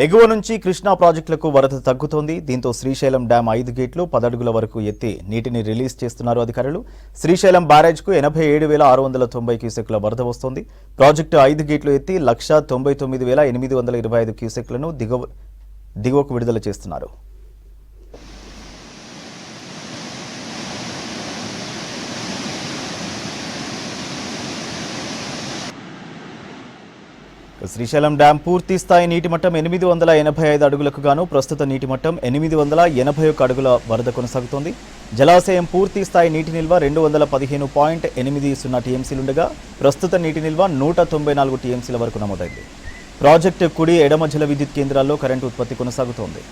ఎగువ నుంచి కృష్ణా ప్రాజెక్టులకు వరద తగ్గుతోంది. దీంతో శ్రీశైలం డ్యాం 5 గేట్లు 10 అడుగుల వరకు ఎత్తి నీటిని రిలీజ్ చేస్తున్నారు అధికారులు. శ్రీశైలం బ్యారేజ్కు 87,690 క్యూసెక్ల వరద వస్తోంది. ప్రాజెక్టు 5 గేట్లు ఎత్తి 1,99,825 క్యూసెక్లను దిగువకు విడుదల చేస్తున్నారు. శ్రీశైలం డ్యాం పూర్తి స్థాయి నీటి మట్టం 885 అడుగులకు గాను ప్రస్తుత నీటి మట్టం 881 అడుగుల వరద కొనసాగుతోంది. జలాశయం పూర్తి స్థాయి నీటి నిల్వ 215.80 టీఎంసీలుండగా ప్రస్తుత నీటి నిల్వ 194 టీఎంసీల వరకు నమోదైంది. ప్రాజెక్టు కుడి ఎడమ జల విద్యుత్ కేంద్రాల్లో కరెంటు ఉత్పత్తి కొనసాగుతోంది.